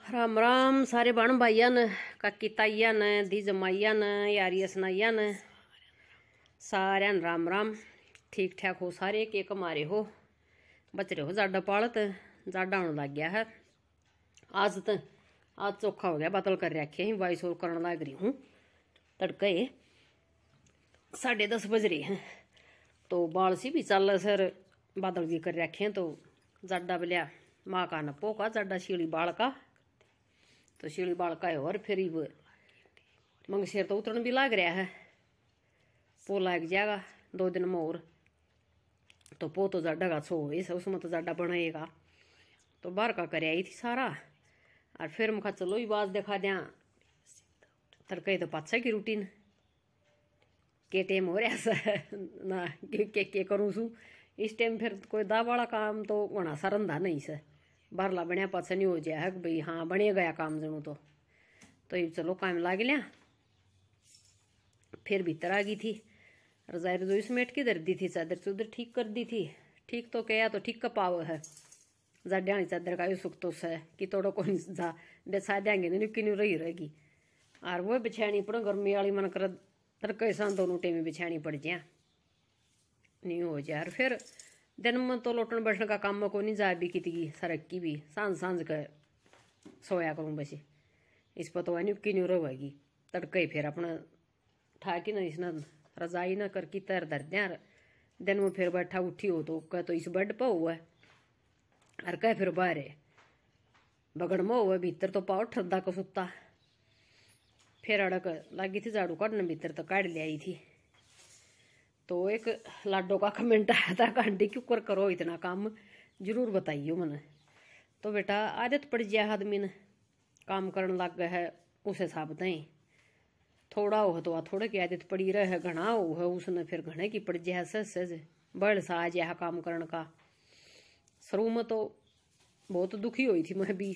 राम राम सारे बहन भाइया न, काकी ताइया न, दी जमाइया न, यारिया सनाइया न, सारे राम राम। ठीक ठाक हो सारे, के कमारे हो, बच रहे हो जाडा पालत। जाडा आने लग गया है आज चौखा हो गया, बादल कर रखे हैं, वाइस और करने लग रही हूँ। तड़के 10:30 बज रहे हैं, तो बाल सी भी चल सर, बादल भी कर रखे हैं। तो जाडा बलिया माँ का नपो का जाडा शीली बाल का, तो शीली बाल का है। और फिर मंगशेर तो उतरन भी लाग रहा है, पो लग जाएगा 2 दिन में और। तो पो तो जाडा का छो उसमें तो जाडा बनाएगा। तो बाहर का कर आई थी सारा, और फिर मैं चलो ही बाज दिखा दिया। तड़के तो पाछा की रूटीन के टाइम हो रहा ना के करूँ सू इस टाइम। फिर कोई दा वाला काम तो होना सा रंधा नहीं से, बारला बनया पाछा नहीं हो जाए है भाई, हाँ बने गया काम जनू। तो ये चलो काम लाग लिया। फिर भीतर आ गई थी, रजाई रजोई समेट की धर दी थी, चादर चुदर ठीक कर दी थी। ठीक तो क्या तो ठीक का पाव है, जाड्या चादर का सुख तो है कि तोड़ो को जा बिछा देंगे नहीं कि नहीं रही रहेगी। और वो बिछानी पड़ो गर्मी वाली मन कर तड़के सा दोनों टेमी बिछानी पड़ जाए नहीं हो जाए। और फिर दिन में तो लोटन बैठने का काम में को नहीं जा भी की सड़क की भी सांझ सांझ कर सोया करूँ बस। इस पर तो की नहीं रहेगी। तड़के फिर अपना ठाकी ना इसना रजाई ना करके तैर धर दिया। दिन में फिर बैठा उठी हो तो कह तो इस बेड पर हुआ है, और कह फिर बाहर है बगड़ में हुआ, भीतर तो पाओ ठरदा को सुता। फिर अड़क लगी थी झाड़ू काटने, भीतर तो काट ले आई थी। तो एक लाडो का कमेंट आया था, आंटी क्यों कर करो इतना काम, जरूर बताइयो मैंने। तो बेटा आदत पड़ जाए आदमी ने, काम करने लग गया है उस हिसाब से। थोड़ा हो तो थोड़े की आदत पड़ी रहे, घना हो है उसने फिर घने की पड़ जाए सहज बड़ सा आ जाए काम करने का। शुरू में तो बहुत दुखी हुई थी मैं भी,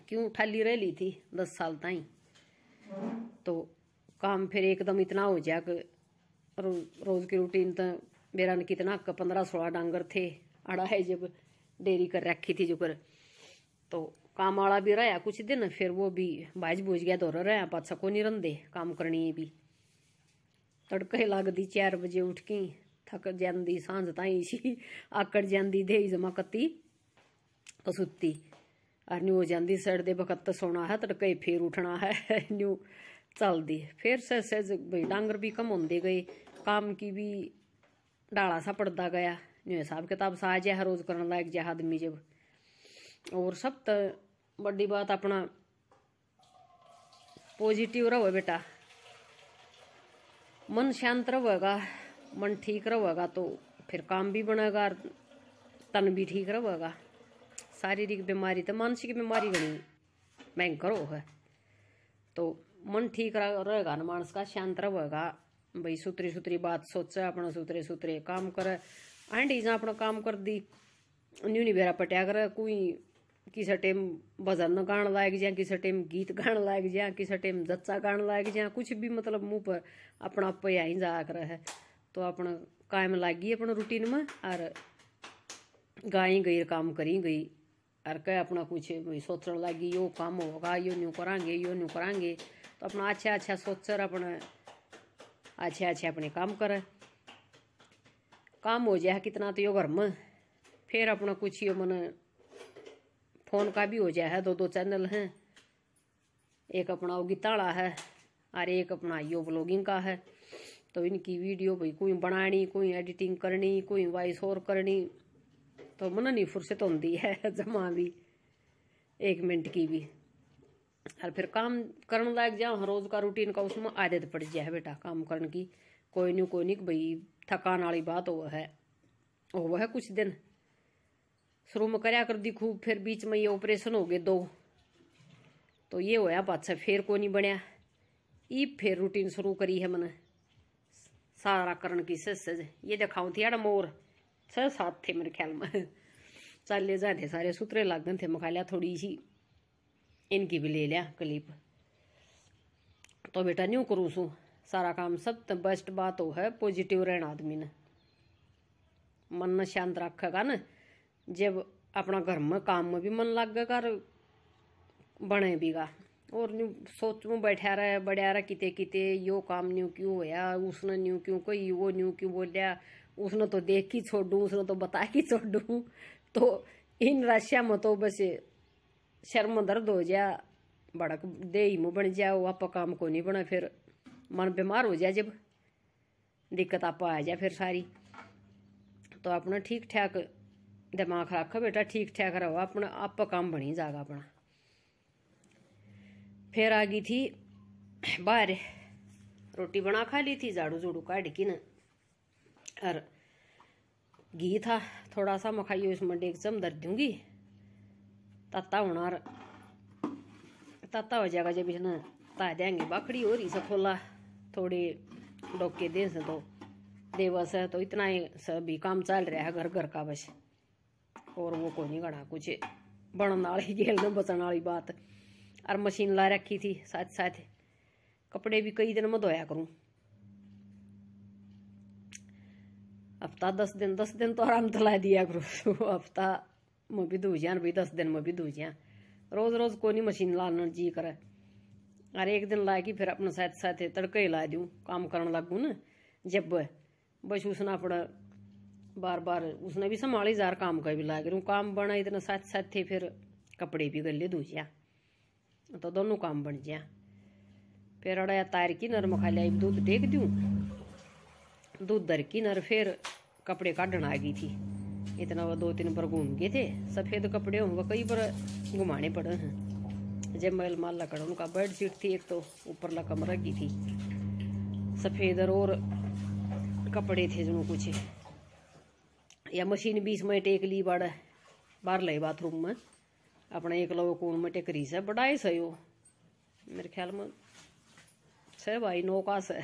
क्यों ठाली रह ली थी 10 साल ताई। तो काम फिर एकदम इतना हो जाए कि रोज की रूटीन तो मेरा ने कितना 15-16 डांगर थे अड़ा है जब डेयरी कर रखी थी जो कर। तो काम वाला भी रहा कुछ दिन, फिर वो भी बाज बूझ गया दौरा रहा पाछा को नहीं रंदे काम करनी है भी। तड़के लगती 4 बजे उठ की, थक जाती सांझ ताई सी आकड़ जाती दे जमा कत्ती तो सुती, और न्यू हो जाती सड़ दे बकत सोना है। तड़के फिर उठना है न्यू चल दी। फिर सहज भाई डांगर भी कम होंदे गए, काम की भी डाला सा पड़ता गया, न्यू हिसाब किताब सा आ जाए रोज करने लायक जाए आदमी जब। और सब तो बड़ी बात अपना पॉजिटिव रहो बेटा, मन शांत रहेगा, मन ठीक रहेगा तो फिर काम भी बनेगा और तन भी ठीक रहेगा। शारीरिक बीमारी तो मानसिक बीमारी घनी भयंकर हो है। तो मन ठीक रहेगा ना मानस का, शांत रहेगा भाई, सुतरी सुतरी बात सोचे अपना, सुतरे सुतरे काम करे। आंटी जहाँ अपना काम कर दी न्यू नहीं बेरा पटिया करे, कोई किसी टाइम भजन गाने लायक जा, किसी टाइम गीत गाने लायक जा, किसी टाइम जच्चा गाने लायक जा, कुछ भी मतलब मुंह पर अपना पे आई जा कर है। तो अपना कायम लागी अपना रूटीन में, और गाई गई काम करी गई, और कह अपना कुछ सोचने लगी यो काम होगा, यो न्यू करांगे, यो न्यू करांगे। तो अपना अच्छा अच्छा सोचकर अपना अच्छे अच्छे अपने काम करे, काम हो जाए कितना तो यो घर में। फिर अपना कुछ यो मन फोन का भी हो जाए है, 2 चैनल हैं, एक अपना वो गीताड़ा है और एक अपना यो ब्लॉगिंग का है। तो इनकी वीडियो भाई कोई बनानी, कोई एडिटिंग करनी, कोई वॉइस ओवर करनी, तो मन नहीं फुर्सत होती है जमा भी 1 मिनट की भी। और फिर काम करने लायक जाओ रोज का रूटीन का, उसमें आदत पड़ जाए बेटा काम करने की। कोई नहीं भाई थकान वाली बात हो है कुछ दिन शुरू में करया कर दी खूब, फिर बीच में ये ऑपरेशन हो गए 2, तो ये होया पाछा फिर को नहीं बनया। ई फिर रूटीन शुरू करी है मैंने सारा करने की सहज। ये दिखाऊं थी यार मोर 6-7 थे मेरे ख्याल में, चले जाते सारे सुतरे लग गए थे। मैं लिया थोड़ी सी इनकी भी ले लिया क्लिप। तो बेटा न्यू करूँ सू सारा काम। सब तो बेस्ट बात हो है पॉजिटिव रहना, आदमी ने मन न शांत रखेगा ना, जब अपना घर में काम में भी मन लगेगा, बने बीगा और न्यू सोचूं बैठा रहा बढ़िया रहा किते किते यो काम न्यू क्यों होया, उसने न्यू क्यों कोई वो न्यू क्यों बोलिया, उसने तो देख ही छोड़ू, उसने तो बता ही छोड़ू। तो इन राशिया में तो बस शर्म दर्द हो जा, भड़क दे ही मुँह बन जाओ, आप काम को नहीं बना, फिर मन बीमार हो जाए, जब दिक्कत आप आ जाए फिर सारी। तो अपना ठीक ठाक दिमाग रखो बेटा, ठीक ठाक रहो, अपना आप काम बनी जाएगा अपना। फिर आ गई थी बाहर, रोटी बना खा ली थी, झाड़ू झूड़ू काट की न, और घी था थोड़ा सा, मैं खाइयो इसमें डेग चम धर दूंगी, ताता होना, ताता हो जाएगा जब इसने ता देंगे। बाखड़ी हो रही से खोला थोड़े डोके दे से तो देवस है, तो इतना ही सभी काम चल रहा है घर घर का बस, और वो कोई नहीं गड़ा कुछ बनने वाली गेल न बचने वाली बात। और मशीन ला रखी थी साथ साथ, कपड़े भी कई दिन में धोया करूं, हफ्ता 10 दिन तो आराम तो ला दिया करूँ। हफ्ता में भी धो जा, भाई 10 दिन में भी धो जा, रोज रोज को नहीं मशीन लाना जी करे। और एक दिन ला के फिर अपने साथ साथ तड़के ही ला दूँ, काम करने लगू न जब बस उसने अपना बार बार उसने भी संभाली जार काम का भी ला करूँ, काम बना इतना साथ साथ थे, फिर कपड़े भी गले धो जा, तो दोनों काम बन जा। फिर अड़ा तार की नर मखा लिया, दूध टेक दूँ, दूध दर की नर, फिर कपड़े काटने आ गई थी। इतना वो 2-3 बार घूम गए थे, सफ़ेद कपड़े होंगे कई बार घुमाने पड़े हैं। जब मैल माल लकड़ उनका बेड शीट थी एक, तो ऊपर ला कमरा की थी सफ़ेद, और कपड़े थे जो कुछ, या मशीन भी इसमें टेक ली बाहर ले बाथरूम में, अपना एक लो कौन में टेक रही से, बड़ा ही सही हो मेरे ख्याल में से भाई 9 का से,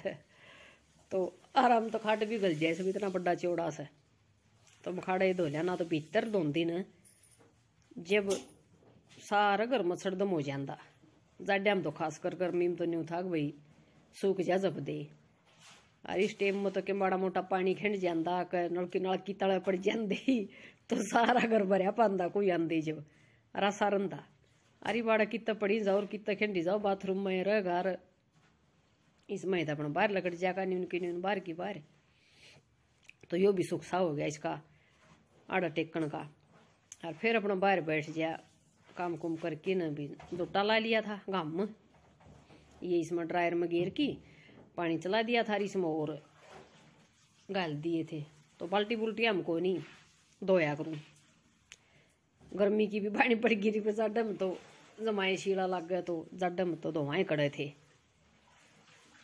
तो आराम तो खाट भी गल जाए सब, इतना बड़ा चौड़ा से। तो बखाड़े धो लिया ना, तो भीतर धोंदी न जब सारा घर में सड़दम हो जाता, जाड्या में तो खास कर गर्मी में तो न्यू था भाई सूख जा जब दे। और इस टाइम में तो के बड़ा मोटा पानी खिंड जाता, नलकी नलकी तले पड़ जाती, तो सारा घर भरया पांदा कोई आंदी जब रसा रंदा, अरे बाड़ा कितना पड़ी जाओ और कितना खिंडी जाओ बाथरूम में रह घर, इसमें तो अपना बाहर लगड़ जाएगा, न्यून की न्यून बाहर की बाहर। तो यो भी सुख सा हो गया इसका आड़ा टेकन का। और फिर अपना बाहर बैठ जा, काम कुम करके न भी दुट्टा ला लिया था गाम में, ये इसमें ड्रायर में घेर की पानी चला दिया था, इसमें और गाल दिए थे। तो बाल्टी बुल्टी हमको नहीं धोया करूँ, गर्मी की भी पानी पड़ गई थी, फिर जाडे में तो जमाए शीला लग गया, तो जाडे में तो धोवाए कड़े थे।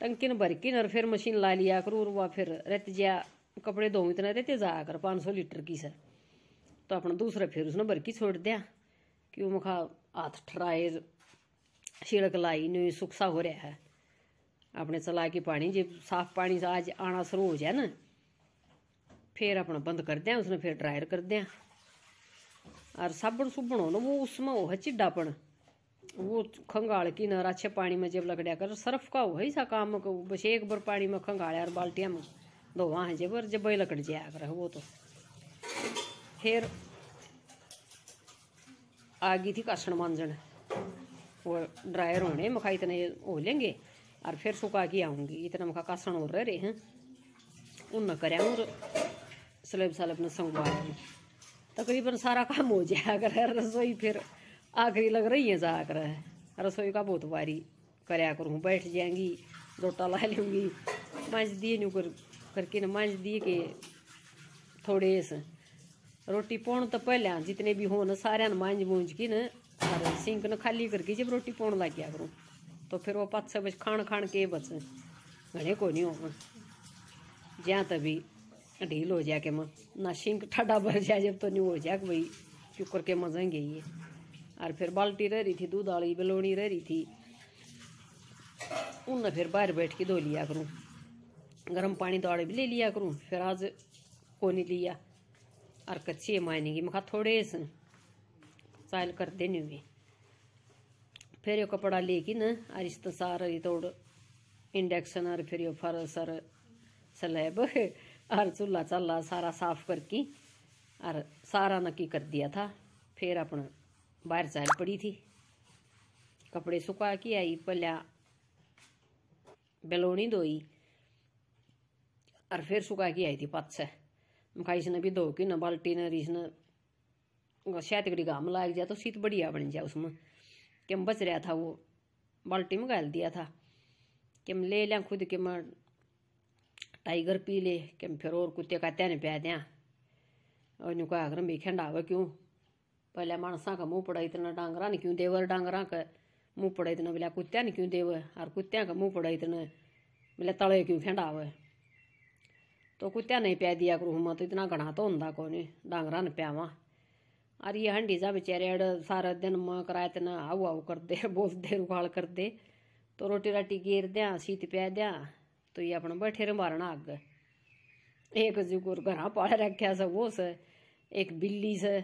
टंकी न भर की, और फिर मशीन ला लिया करूँ, और वह फिर रहते जा कपड़े धो इतने रहते जा कर 500 लीटर की सर, तो अपना दूसरा फिर उसने भर की छोड़ दिया कि वो मखा हाथ ठराए छिड़क लाई नहीं सुख सा हो रहा है। अपने चला के पानी जब साफ पानी से आज आना शुरू हो जाए ना, फिर अपना बंद कर दें, उसने फिर ड्रायर कर दें। और साबुन सुबन हो ना वो उसमें हो चिड्डापन, वो खंगाल की न अच्छे पानी में जब लगड़िया कर, सर्फ का हो सा काम को, बस एक बार पानी में खंगाड़ा और बाल्टिया में धोवा है जब लकड़ जाया कर वो। तो फिर आ गई थी कासन मांजन, वो ड्रायर होने मखा इतने हो लेंगे, और फिर सुखा के आऊँगी, इतना मखा कासन हो रहे हैं उन कर और सलेब सालब ने संगवा, तकरीबन सारा काम हो जाया कर। रसोई फिर आखिरी लग रही है जा कर, रसोई का बहुत बारी कराया करूँ, बैठ जाएंगी रोटा ला लूँगी, मांझ दिए न्यू करके न मांझ दिए के थोड़े से रोटी पौन तो पहले जितने भी हो न सारे न मांझ मूंझ की न, और सिंक न खाली करके जब रोटी पौन लग गया करूँ, तो फिर वो 5-6 बजे खान के बच घने को नहीं हो जहाँ तभी ढील हो जाए के मैं ना सिंक ठंडा भर जाए जब, तो नहीं हो जाए कि भाई क्यों करके मजेंगे ये। और फिर बाल्टी रह रही थी दूध वाली, बेलोनी रह रही थी, उन फिर बाहर बैठ के धो लिया करूँ, गर्म पानी दौड़े भी ले लिया करूँ। फिर आज को नहीं लिया, और कच्ची मायने की मखा थोड़े से चाल कर देनी हुई। फिर यो कपड़ा लेके न और इस सारा तोड़ इंडक्शन, और फिर यो फर्श और स्लैब और चूल्हा चल्ला सारा साफ करके और सारा नक्की कर दिया था। फिर अपना बाहर चाल पड़ी थी, कपड़े सुखा के आई, पहले बेलोनी धोई और फिर सुखा के आई थी पाँच से। मखा इसने भी धो की न बाल्टी न इसने शायद कड़ी घाम लाग जाए तो शीत बढ़िया बन जाए उसमें। कि हम बच रहा था वो बाल्टी में गाल दिया था कि हम ले लें खुद के मैं टाइगर पी ले कि हम फिर और कुत्ते कात्या ने प्या दें। और नु कहा अगर भी खंडावे क्यों पहले मानसा का मुँह पड़ा इतना डांगरा ने क्यों देवर डांगरा का मुँह पड़ा इतना बोला कुत्त्या ने क्यों देवे और कुत्त्या का मुँह पड़ा इतना बोले तले क्यों खंडावे। तो कुत्त्या नहीं प्या दिया करूँ मैं तो इतना घना तो होंदा को नहीं डांगरा ने प्यावा। और ये हंडी जा बेचारे अड़ सारा दिन मैं कराए तना आऊ आऊ कर दे बहुत देर उखाड़ कर दे तो रोटी राटी गेर दें सीत प्या दें तो ये अपना बैठे रहे मारना आग। एक जुगुर घर पाल रखा से वो से एक बिल्ली से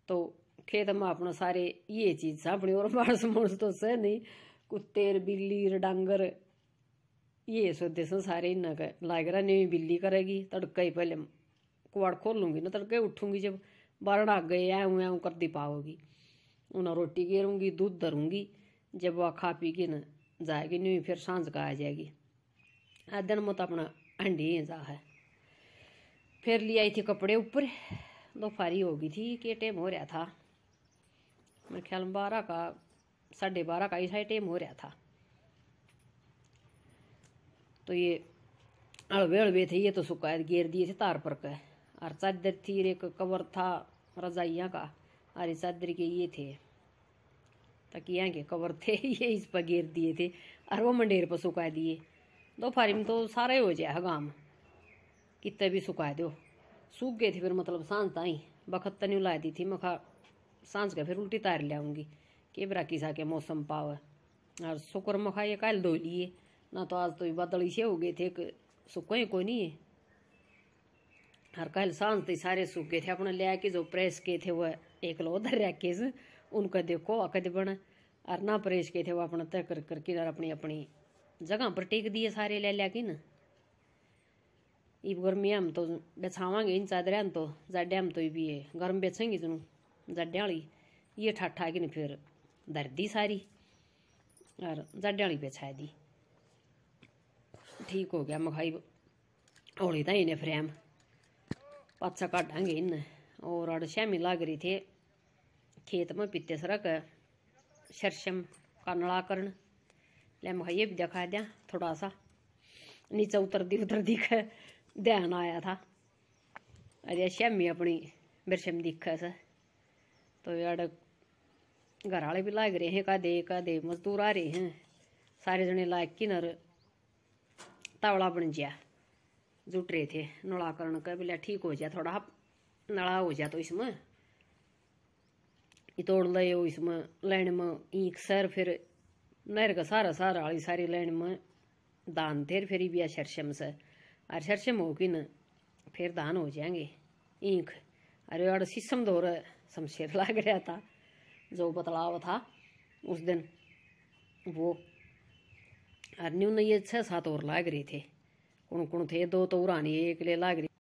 तो खेत में अपना सारे ये चीज अपनी और मांस मांस तो से नहीं कुत्ते बिल्ली डांगर ये सोते से सारे इन लाग रहा नहीं बिल्ली करेगी तड़का ही पहले कुआड़ खोल लूंगी ना तड़के उठूंगी जब बारण आ गए ऐं कर दी पाओगी उन्हें रोटी गेरूंगी दूध धरूंगी जब वह खा पी के न जाएगी नहीं फिर सांझ का आ जाएगी। आज दिन मत अपना हंडी जा है। फिर ले आई थी कपड़े ऊपर दोपहरी हो गई थी कि टाइम हो रहा था मेरे ख्याल में 12 का 12:30 का ऐसा टाइम हो रहा था। तो ये अड़वे अड़वे थे ये तो सुखाए गेर दिए थे तार पर के और चादर थी एक कवर था रजाइया का और इस चादर के ये थे तकिया के कवर थे ये इस पर गेर दिए थे और वो मंडेर पर सुखा दिए। दोपहर में तो सारे हो जाए गाम कितने भी सुखा दो सूख गए थे फिर मतलब सांझ ताई बखत तनी ला दी थी मखा सांझ का फिर उल्टी तार ले आऊँगी कि बरा किसा के मौसम पावे। और शुक्र मखा ये कल धो लिए ना तो आज तो बादल से हो गए थे सुखो ही कोई नहीं है। हर कल सांझ तो सारे सूख गए थे अपने ले आके जो प्रेस के थे वह एक लो उधर रखे उनका देखो अकद बन और ना प्रेस के थे वो अपना तय कर करके और अपनी अपनी जगह पर टेक दिए सारे ले लिया कि न। इब गर्मी हम तो बेचावांगे इन चादर हम तो जाड्या हम तो भी है गर्म बेचेंगे तुम जाड्या वाली ये ठाठा की न फिर धर दी सारी और जाड्या वाली बेचा दी ठीक हो गया। मखाई हौली था इन्हें फ्रेम पाचा काटांगे इन और अड़ श्यामी लाग रही थे खेत में पीते सरक शरशम का नड़ा करन ले मखाई ये भी दिखा दिया थोड़ा सा नीचे उतर दी ध्यान आया था अरे श्यामी अपनी बिरशम दिखा से तो यार घर वाले भी लाग रहे हैं का दे मजदूर आ रहे हैं सारे जने लाग की नर तावड़ा बन गया जुट रहे थे नड़ा करण का बोला ठीक हो जाए थोड़ा नड़ा हो जाए तो इसमें तोड़ ले इसमें लाइन में ईख सर फिर नहर का सारा वाली सारी लाइन में दान थे फिर भी शरशम से और शरशम होगी न फिर दान हो जाएंगे ईख। अरे यार शीशम दौर शमशेर लाग रहा था जो बतलाव था उस दिन वो और न्यून ये 6-7 और लाग रहे थे कुण कुण थे 2 तो उरानी एक ले लाग रही।